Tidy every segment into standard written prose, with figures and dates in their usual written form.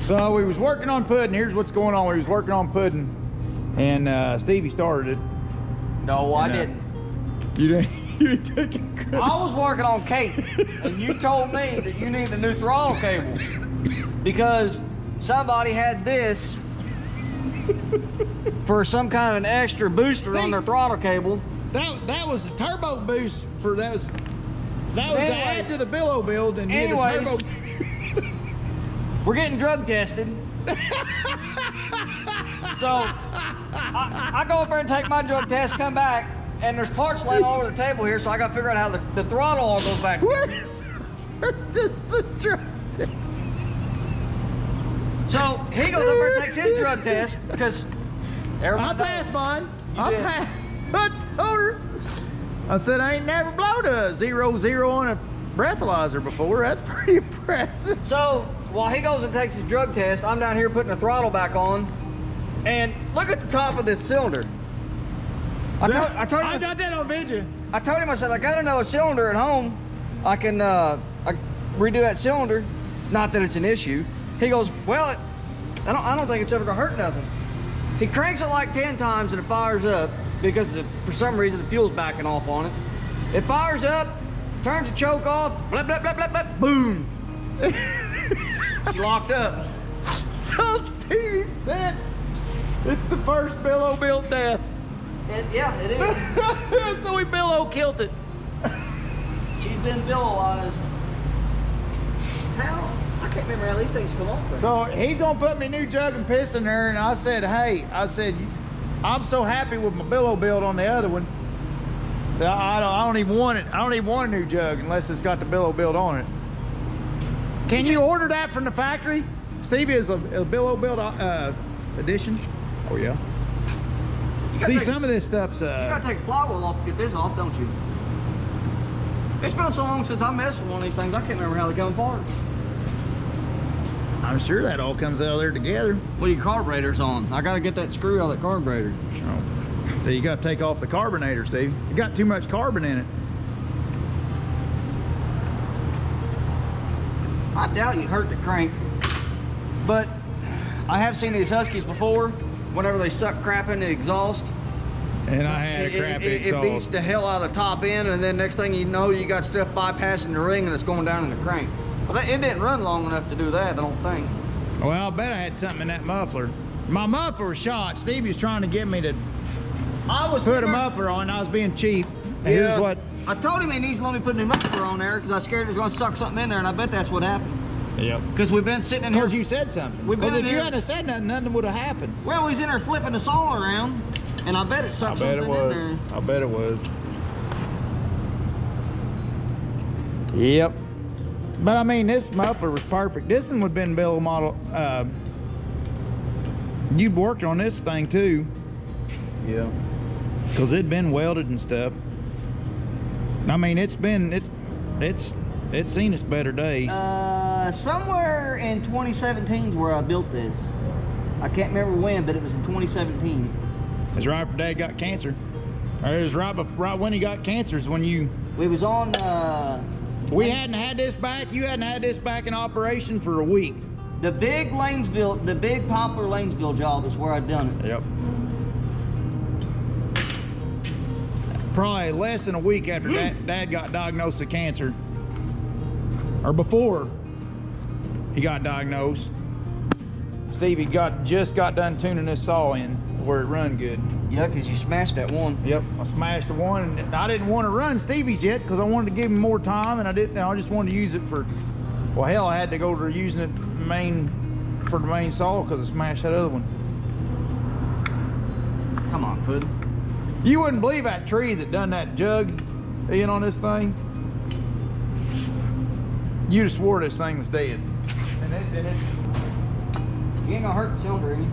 So we was working on pudding. Here's what's going on. We was working on pudding, and Stevie started it. No, I didn't. You didn't. You didn't take it credit. I was working on cake, and you told me that you need a new throttle cable because somebody had this for some kind of an extra booster on their throttle cable. That was the turbo boost for that was to add to the billow build, and anyways, turbo. We're getting drug tested. So I go over and take my drug test, come back, and there's parts laying all over the table here, so I got to figure out how the throttle all goes back. Where is the drug test? So he goes over and takes his drug test because I passed mine. I passed. I told her. I said I ain't never blown a 0-0 on a breathalyzer before. That's pretty impressive. So while he goes and takes his drug test, I'm down here putting the throttle back on, and look at the top of this cylinder. I told him, I got that on video. I told him, I said, I got another cylinder at home. I can redo that cylinder. Not that it's an issue. He goes, well, I don't think it's ever gonna hurt nothing. He cranks it like 10 times and it fires up because for some reason the fuel's backing off on it. It fires up, turns the choke off, blip, blip, blip, blip, blip, boom. She locked up. So Stevie said it's the first billow built death. Yeah, it is. So we billow killed it. She's been billowized. How? I can't remember how these things come off. So he's gonna put me a new jug and piston there, and I said, hey, I'm so happy with my billow build on the other one that I don't even want it. I don't even want a new jug unless it's got the billow build on it. Can you order that from the factory? Stevie is a billow build edition. Oh yeah. See, some of this stuff's you gotta take a flywheel off to get this off, don't you? It's been so long since I messed with one of these things, I can't remember how they come apart. I'm sure that all comes out of there together. Well, your carburetor's on. I gotta get that screw out of that carburetor. Oh. So you gotta take off the carbonator, Steve. You got too much carbon in it. I doubt you hurt the crank, but I have seen these Huskies before. Whenever they suck crap in the exhaust, and I had a crappy exhaust. It beats the hell out of the top end, and then next thing you know, you got stuff bypassing the ring and it's going down in the crank. Well, it didn't run long enough to do that, I don't think. Well, I bet I had something in that muffler. My muffler was shot. Stevie was trying to get me to put a muffler on. I was being cheap. And here's what I told him he needs to let me put a new muffler on there because I was scared it was going to suck something in there, and I bet that's what happened. Yep. Because we've been sitting in here. Because you said something. Because if you hadn't said nothing, nothing would have happened. Well, we was in there flipping the saw around, and I bet it sucked something in there. I bet it was. Yep. But I mean, this muffler was perfect. This one would have been billow model. You'd worked on this thing too. Yeah. Because it'd been welded and stuff. I mean, it's seen its better days. Somewhere in 2017 is where I built this. I can't remember when, but it was in 2017. It's right after Dad got cancer. Or it was right when he got cancer is when you... We was on... we hadn't had this back. You hadn't had this back in operation for a week. The big Poplar Lanesville job is where I'd done it. Yep. Probably less than a week after Dad got diagnosed with cancer. Or before he got diagnosed. Stevie just got done tuning this saw in where it run good. Yeah, because you smashed that one. Yep, I smashed the one, and I didn't want to run Stevie's yet because I wanted to give him more time, and I just wanted to use it for, well, hell, I had to go to using it for the main saw because I smashed that other one. Come on, Puddin'. You wouldn't believe that tree that done that jug in on this thing. You'd have swore this thing was dead. You ain't gonna hurt the cylinder, any.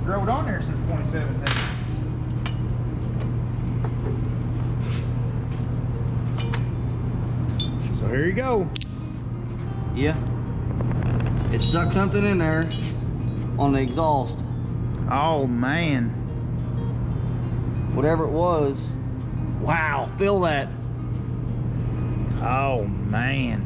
Drove it on there since 2017. So here you go. Yeah. It sucked something in there on the exhaust. Oh man. Whatever it was. Wow, feel that. Oh man.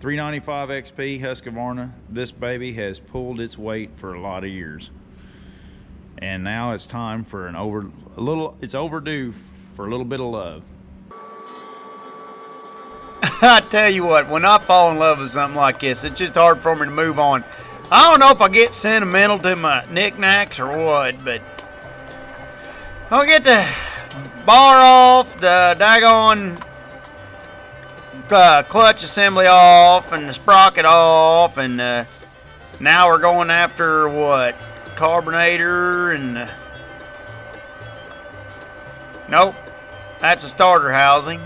395 XP Husqvarna. This baby has pulled its weight for a lot of years. And now it's time for it's overdue for a little bit of love. I tell you what, when I fall in love with something like this, it's just hard for me to move on. I don't know if I get sentimental to my knickknacks or what, but I'll get the bar off, the daggone clutch assembly off, and the sprocket off, and now we're going after what? Carbonator and nope, that's a starter housing.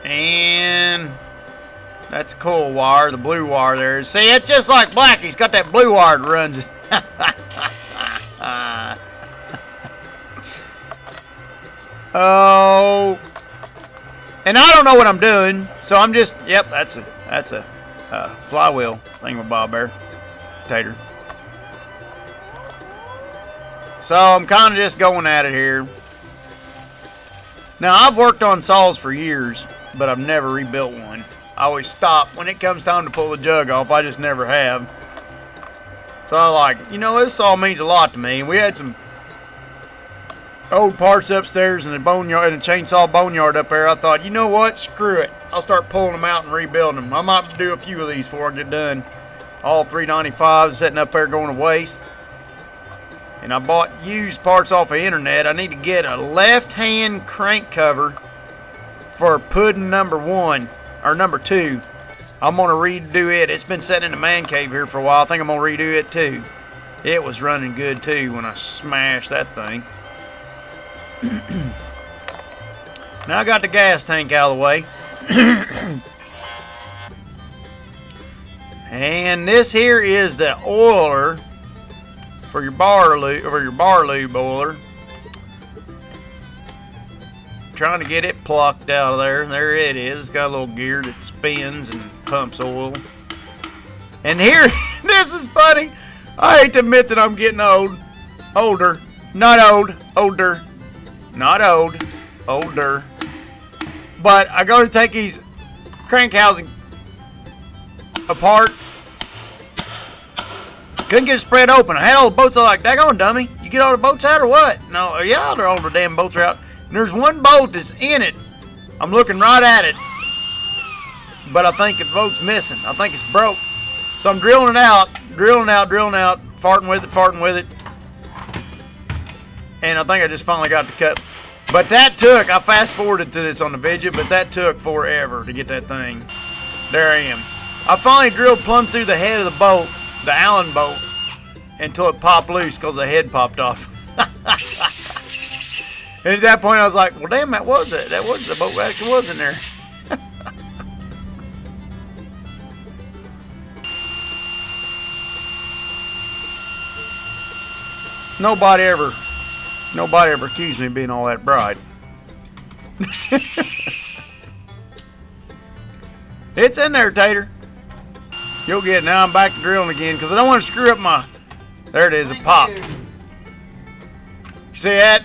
And that's a coil wire, the blue wire there. See, it's just like Blackie's got that blue wire that runs it. Oh, and I don't know what I'm doing, so I'm just, yep, that's a flywheel thingamabob there, tater. So I'm kind of just going at it here. Now, I've worked on saws for years, but I've never rebuilt one. I always stop when it comes time to pull the jug off. I just never have. So I like, you know, this saw means a lot to me. We had some old parts upstairs in the boneyard, in the chainsaw boneyard up there. I thought, you know what? Screw it. I'll start pulling them out and rebuilding them. I might do a few of these before I get done. All 395s sitting up there going to waste. And I bought used parts off the internet. I need to get a left-hand crank cover for pudding number 1 or number 2. I'm gonna redo it. It's been sitting in the man cave here for a while. I think I'm gonna redo it too. It was running good too when I smashed that thing. Now I got the gas tank out of the way. And this here is the oiler for your bar lube oiler. Trying to get it plucked out of there. There it is. It's got a little gear that spins and pumps oil. And here, this is funny. I hate to admit that I'm getting old. Older. Not old. Older. Not old. Older. But I go to take these crank housing apart. Couldn't get it spread open. I had all the bolts. I was like, daggone dummy. You get all the bolts out or what? No, yeah, they're all the damn bolts are out. And there's one bolt that's in it. I'm looking right at it. But I think the bolt's missing. I think it's broke. So I'm drilling it out, farting with it. And I think I just finally got the cut. But that took, I fast forwarded to this on the video, but that took forever to get that thing. There I am. I finally drilled plumb through the head of the bolt, the Allen bolt, until it popped loose because the head popped off. And at that point I was like, well damn, that was it. That was the bolt actually was in there. Nobody ever accused me of being all that bright. It's in there, Tater. You'll get it. Now I'm back to drilling again because I don't want to screw up my... There it is, it popped. You see that?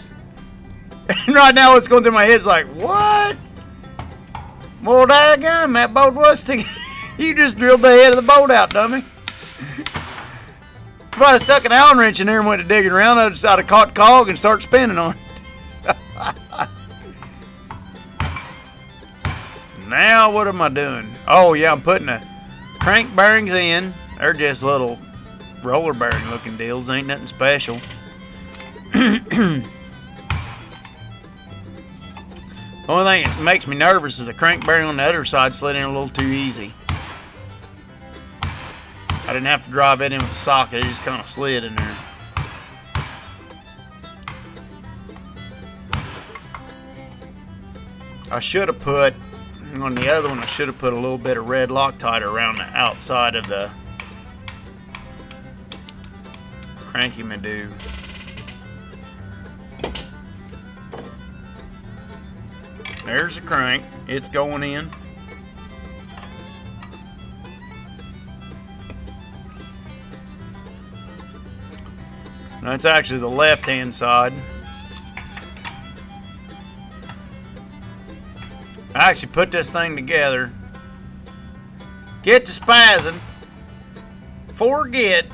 And right now what's going through my head is like, what? Well, daggum, that bolt was sticking. You just drilled the head of the bolt out, dummy. If I'd have stuck an Allen wrench in there and went to digging around, I'd have caught the cog and start spinning on it. Now what am I doing? Oh yeah, I'm putting the crank bearings in. They're just little roller bearing looking deals. Ain't nothing special. The only thing that makes me nervous is the crank bearing on the other side slid in a little too easy. I didn't have to drive it in with the socket, it just kind of slid in there. I should have put, on the other one, I should have put a little bit of red Loctite around the outside of the cranky-madoo. There's the crank, it's going in. That's actually the left-hand side. I actually put this thing together. Get to spazzing. Forget.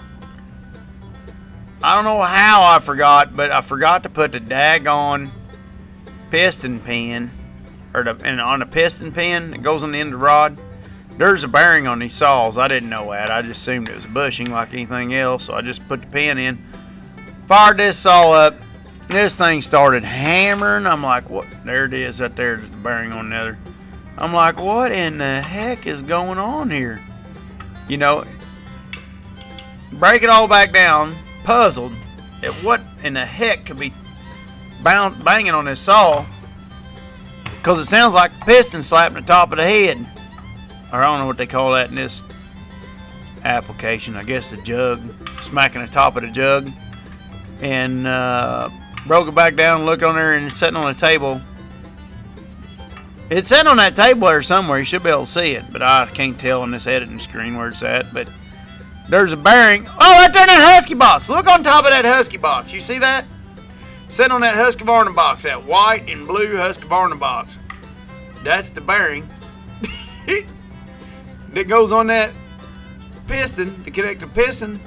I don't know how I forgot, but I forgot to put the daggone piston pin, and on the piston pin that goes on the end of the rod, there's a bearing on these saws. I didn't know that. I just assumed it was a bushing like anything else, so I just put the pin in, fired this saw up. This thing started hammering. I'm like, what? There it is right there, the bearing on the other. I'm like, what in the heck is going on here? You know, break it all back down, puzzled at what in the heck could be banging on this saw, because it sounds like a piston slapping the top of the head. Or I don't know what they call that in this application. I guess the jug, smacking the top of the jug. And broke it back down, looked on there, and it's sitting on a table. It's sitting on that table there somewhere. You should be able to see it, but I can't tell on this editing screen where it's at. But there's a bearing. Oh, right there in that Husky box. Look on top of that Husky box. You see that? Sitting on that Husqvarna box, that white and blue Husqvarna box. That's the bearing that goes on that piston to connect the piston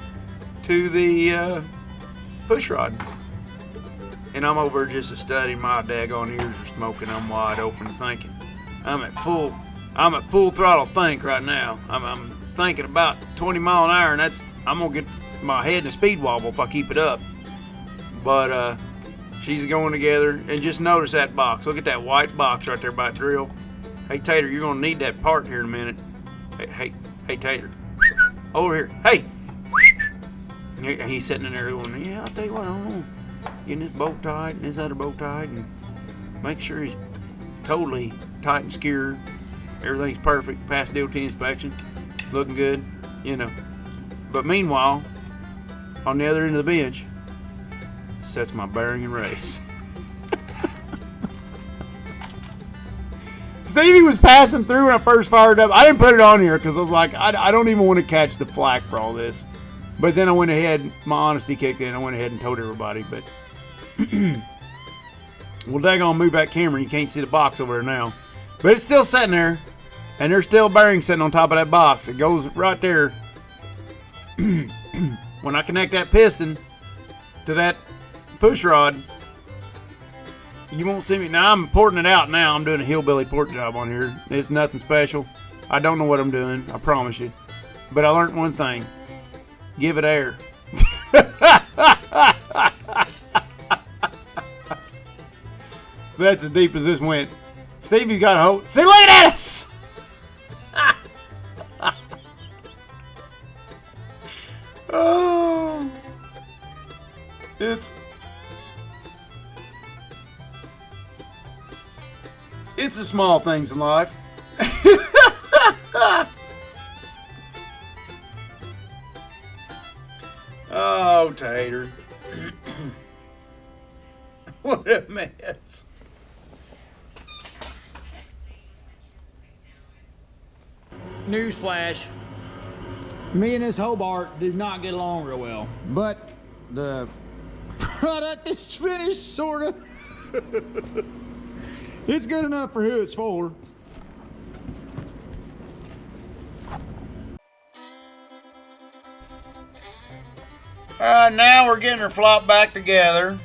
to the push rod. And I'm over just studying. My daggone ears are smoking. I'm wide open thinking. I'm at full throttle think right now. I'm thinking about 20 mile an hour, and I'm gonna get my head in a speed wobble if I keep it up. But she's going together, and just notice that box. Look at that white box right there by the drill. Hey Tater, you're gonna need that part here in a minute. Hey Tater, over here. Hey. And he's sitting in there going, yeah, I'll tell you what, I don't know. Getting this bolt tight and this other bolt tight, and make sure he's totally tight and secured. Everything's perfect. Passed DOT inspection. Looking good, you know. But meanwhile, on the other end of the bench, sets my bearing and race. Stevie was passing through when I first fired up. I didn't put it on here because I was like, I don't even want to catch the flack for all this. But then I went ahead, my honesty kicked in. I went ahead and told everybody. But, well, daggone, move that camera. You can't see the box over there now. But it's still sitting there. And there's still bearings sitting on top of that box. It goes right there. When I connect that piston to that push rod, you won't see me. Now I'm porting it out now. I'm doing a hillbilly port job on here. It's nothing special. I don't know what I'm doing. I promise you. But I learned one thing. Give it air. That's as deep as this went. Stevie's got a hold. See, look at us! Oh, it's the small things in life. Oh, Tater. What a mess. Newsflash. Me and this Hobart did not get along real well. But the product is finished, sort of. It's good enough for who it's for. Now we're getting her flopped back together.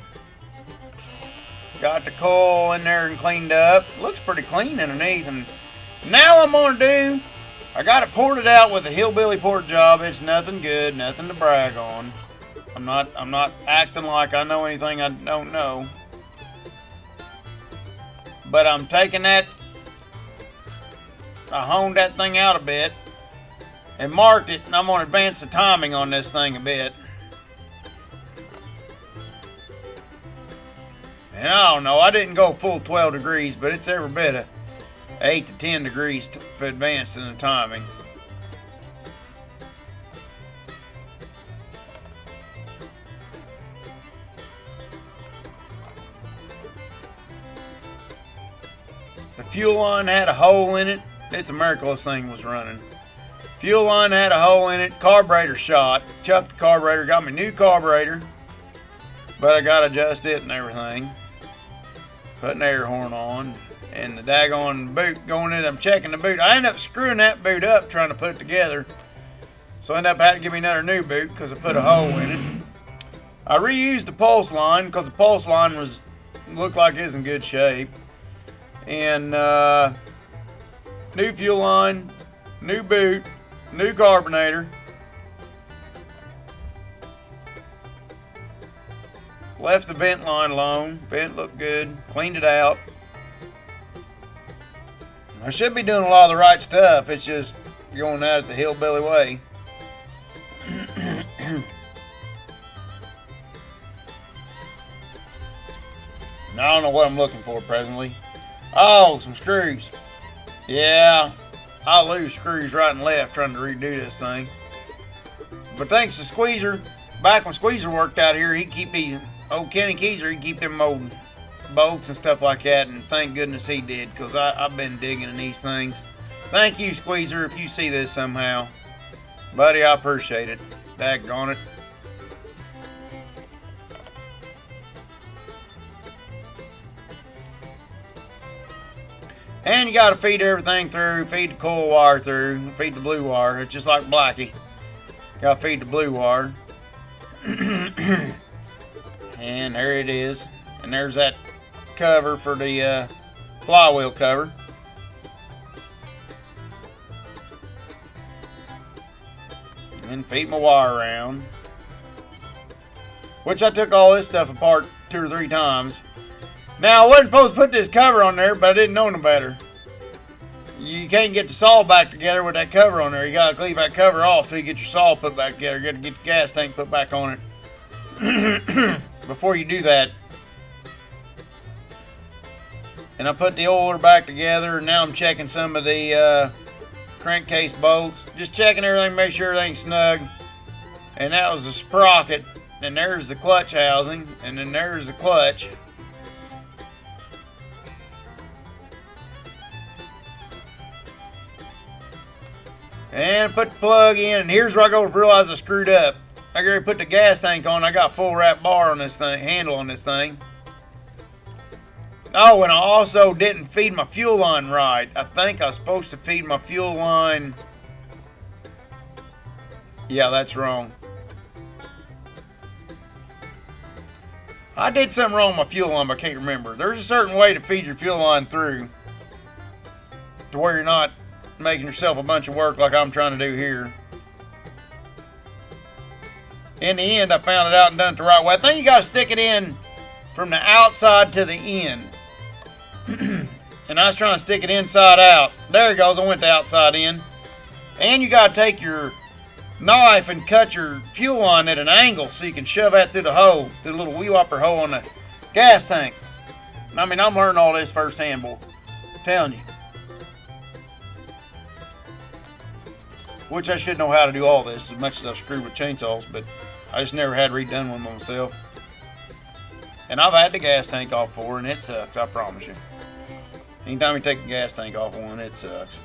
Got the coil in there and cleaned up. Looks pretty clean underneath. And now I'm gonna do, I got it ported out with a hillbilly port job. It's nothing good, nothing to brag on. I'm not acting like I know anything I don't know. But I'm taking that, I honed that thing out a bit and marked it, and I'm gonna advance the timing on this thing a bit. And I don't know, I didn't go full 12 degrees, but it's every bit of 8 to 10 degrees advanced in the timing. The fuel line had a hole in it. It's a miracle this thing was running. Fuel line had a hole in it. Carburetor shot. Chucked the carburetor. Got me new carburetor. But I got to adjust it and everything. putting the air horn on, and the daggone boot going in. I'm checking the boot. I end up screwing that boot up trying to put it together. So I end up having to give me another new boot because I put a hole in it. I reused the pulse line because the pulse line looked like it was in good shape. And new fuel line, new boot, new carbonator. Left the vent line alone. Vent looked good. Cleaned it out. I should be doing a lot of the right stuff. It's just going out it the hillbilly way. Now, I don't know what I'm looking for presently. Oh, some screws. Yeah, I lose screws right and left trying to redo this thing. But thanks to Squeezer, back when Squeezer worked out here, he'd keep these, old Kenny Keyser, he'd keep them old bolts and stuff like that, and thank goodness he did, because I've been digging in these things. Thank you, Squeezer, if you see this somehow. Buddy, I appreciate it. Daggone it. And you got to feed everything through, feed the coil wire through, feed the blue wire. It's just like Blackie. Got to feed the blue wire. And there it is. And there's that cover for the flywheel cover. And feed my wire around. Which I took all this stuff apart 2 or 3 times. Now, I wasn't supposed to put this cover on there, but I didn't know no better. You can't get the saw back together with that cover on there. You gotta leave that cover off till you get your saw put back together. You gotta get the gas tank put back on it. Before you do that. And I put the oiler back together, and now I'm checking some of the crankcase bolts. Just checking everything, make sure everything's snug. And that was the sprocket. And there's the clutch housing. And then there's the clutch. And I put the plug in, and here's where I go realize I screwed up. I gotta put the gas tank on. I got full wrap bar on this thing, handle on this thing. Oh, and I also didn't feed my fuel line right. I think I was supposed to feed my fuel line. Yeah, that's wrong. I did something wrong with my fuel line, but I can't remember. There's a certain way to feed your fuel line through to where you're not making yourself a bunch of work like I'm trying to do here. In the end, I found it out and done it the right way. I think you got to stick it in from the outside to the end. And I was trying to stick it inside out. There it goes. I went the outside in. And you got to take your knife and cut your fuel line at an angle so you can shove that through the hole, through the little wheel whopper hole on the gas tank. I mean, I'm learning all this firsthand, boy. I'm telling you. Which I should know how to do all this as much as I've screwed with chainsaws, but I just never had redone one myself. And I've had the gas tank off before, and it sucks, I promise you. Anytime you take the gas tank off one, it sucks.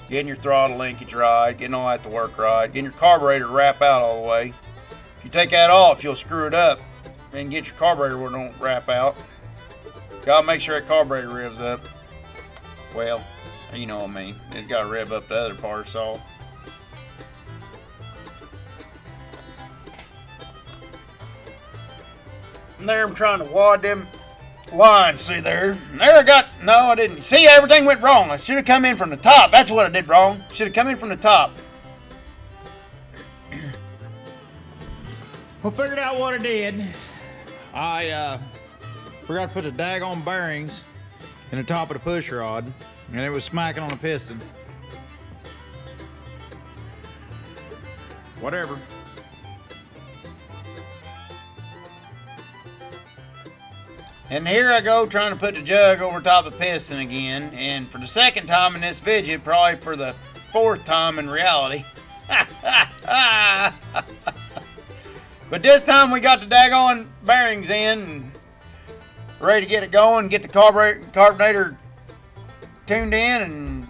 Getting your throttle linkage right, getting all that to work right, getting your carburetor to wrap out all the way. If you take that off, you'll screw it up and get your carburetor where it don't wrap out. Gotta make sure that carburetor revs up. Well, you know what I mean. It's got to rev up the other part, so. And there I'm trying to wad them lines through there. And there I got, no I didn't. See, everything went wrong. I should have come in from the top. That's what I did wrong. Should have come in from the top. Well, figured out what I did. I forgot to put the daggone bearings in the top of the push rod. And it was smacking on the piston. Whatever. And here I go trying to put the jug over top of the piston again. And for the second time in this video, probably for the 4th time in reality. But this time we got the daggone bearings in and ready to get it going, get the carburetor tuned in and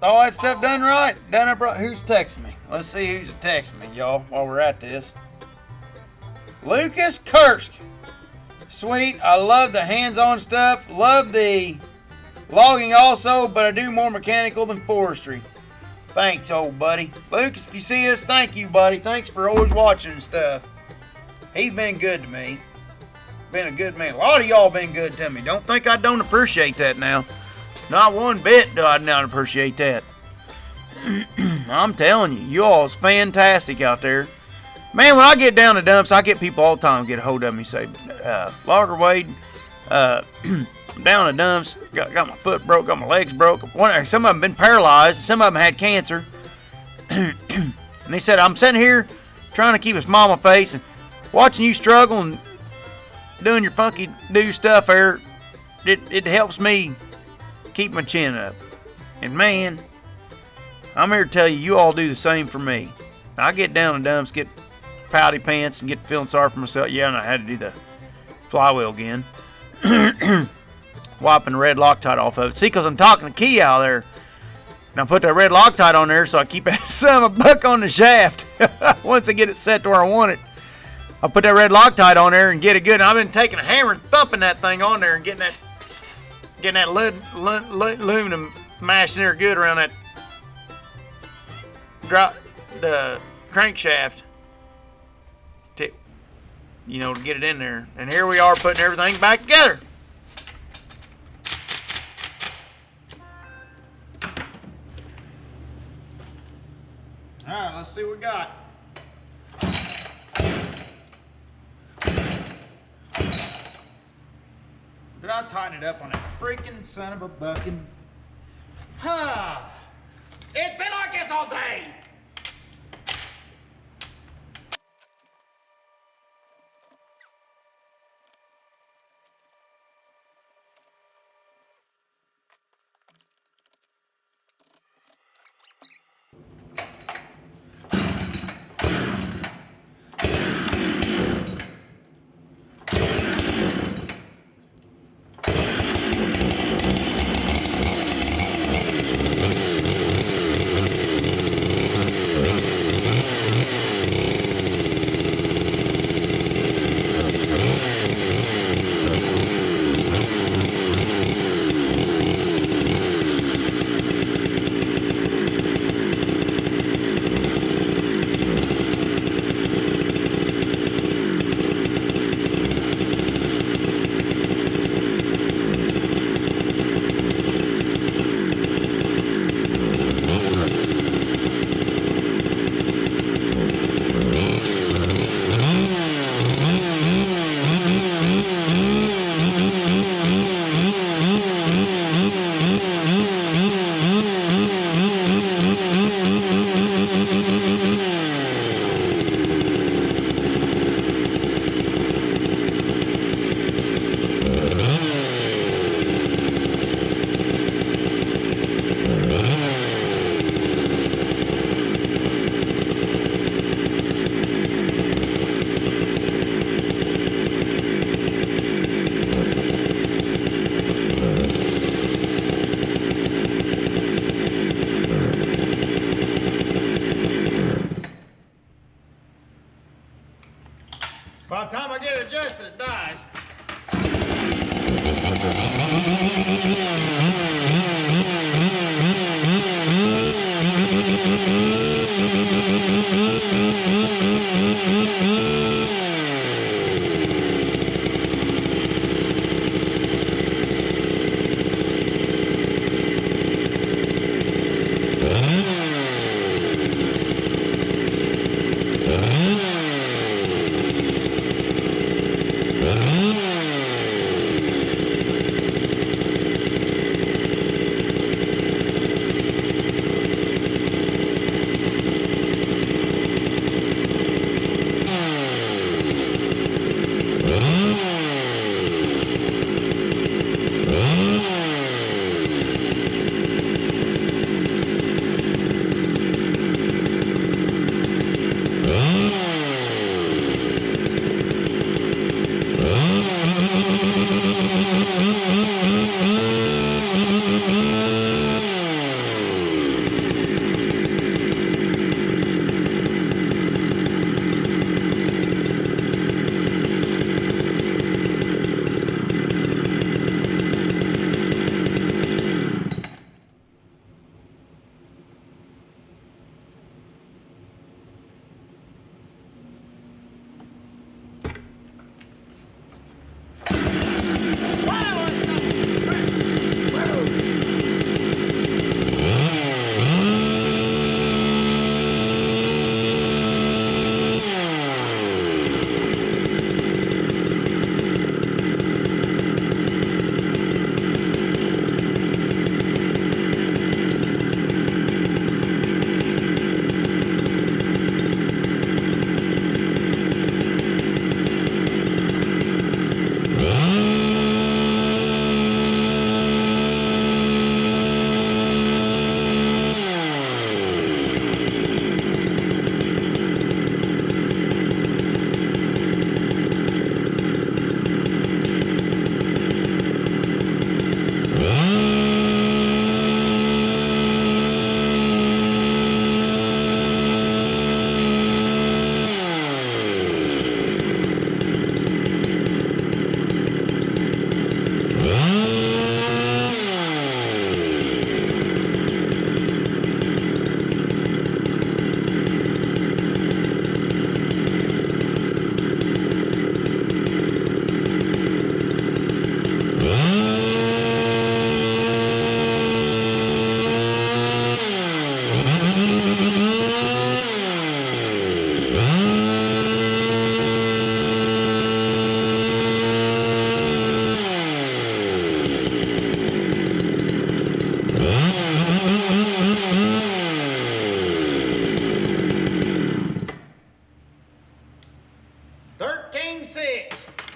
all that stuff done right. Done up right. Who's texting me? Let's see who's texting me, y'all, while we're at this. Lucas Kursk. Sweet. I love the hands-on stuff. Love the logging also, but I do more mechanical than forestry. Thanks, old buddy. Lucas, if you see us, thank you, buddy. Thanks for always watching and stuff. He's been good to me. Been a good man. A lot of y'all been good to me. Don't think I don't appreciate that now. Not one bit do I not appreciate that. I'm telling you, you all is fantastic out there. Man, when I get down to dumps, I get people all the time get a hold of me and say, Logger Wade, down the dumps, got my foot broke, got my legs broke. Some of them been paralyzed, some of them had cancer. And they said, I'm sitting here trying to keep a smile on my face and watching you struggle and doing your funky do stuff there. It helps me keep my chin up. And man, I'm here to tell you, you all do the same for me. I get down in dumps, get pouty pants, and get feeling sorry for myself. Yeah, and I had to do the flywheel again. Wiping the red Loctite off of it. See, because I'm talking to Key out there. And I put that red Loctite on there so I keep that son of a buck on the shaft. Once I get it set to where I want it, I'll put that red Loctite on there and get it good. And I've been taking a hammer and thumping that thing on there and getting that aluminum mashed in there good around that the crankshaft. You know, to get it in there. And here we are putting everything back together. Alright, let's see what we got. Did I tighten it up on that freaking son of a bucking? Ha! It's been like this all day!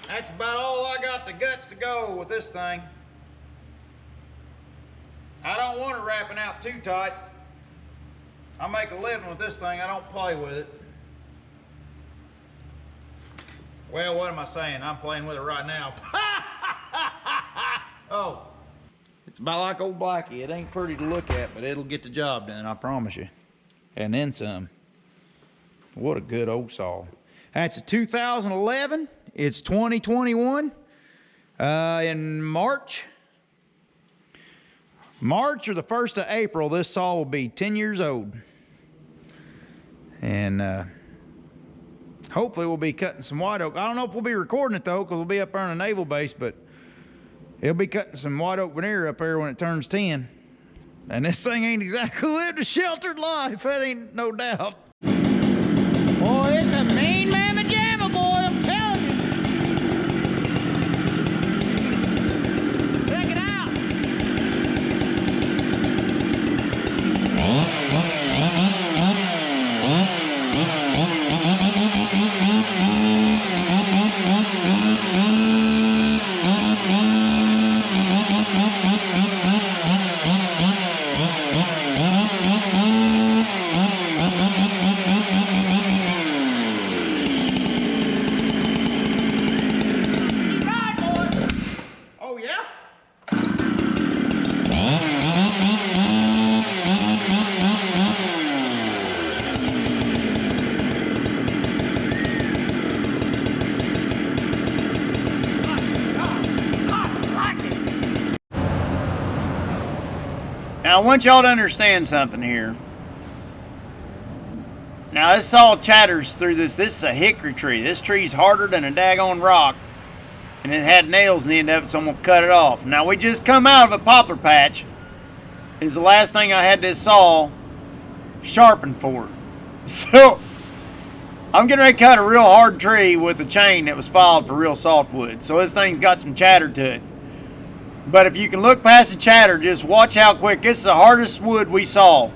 That's about all I got the guts to go with this thing. I don't want it wrapping out too tight. I make a living with this thing. I don't play with it. Well, what am I saying? I'm playing with it right now. Oh, it's about like old Blackie. It ain't pretty to look at, but it'll get the job done, I promise you. And then some. What a good old saw. That's a 2011. It's 2021. In March or the 1st of April, this saw will be 10 years old. And hopefully we'll be cutting some white oak. I don't know if we'll be recording it though, because we'll be up there on a naval base, but it'll be cutting some white oak veneer up there when it turns 10. And this thing ain't exactly lived a sheltered life, that ain't no doubt. Boy, it's a mean mamma jamma, boy, I'm telling you. Check it out. Now I want y'all to understand something here. Now this saw chatters through this. This is a hickory tree. This tree's harder than a daggone rock. And it had nails in the end of it, so I'm going to cut it off. Now we just come out of a poplar patch. Is the last thing I had this saw sharpened for. So I'm getting ready to cut a real hard tree with a chain that was filed for real softwood. So this thing's got some chatter to it. But if you can look past the chatter, just watch how quick. This is the hardest wood we saw.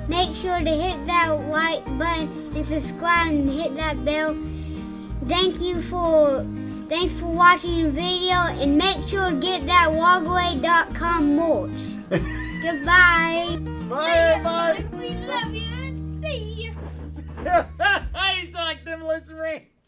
Make sure to hit that like button and subscribe and hit that bell. Thanks for watching the video, and make sure to get that walkway.com merch. Goodbye. Bye, everybody. We love you. See you. He's like Demolition Ranch.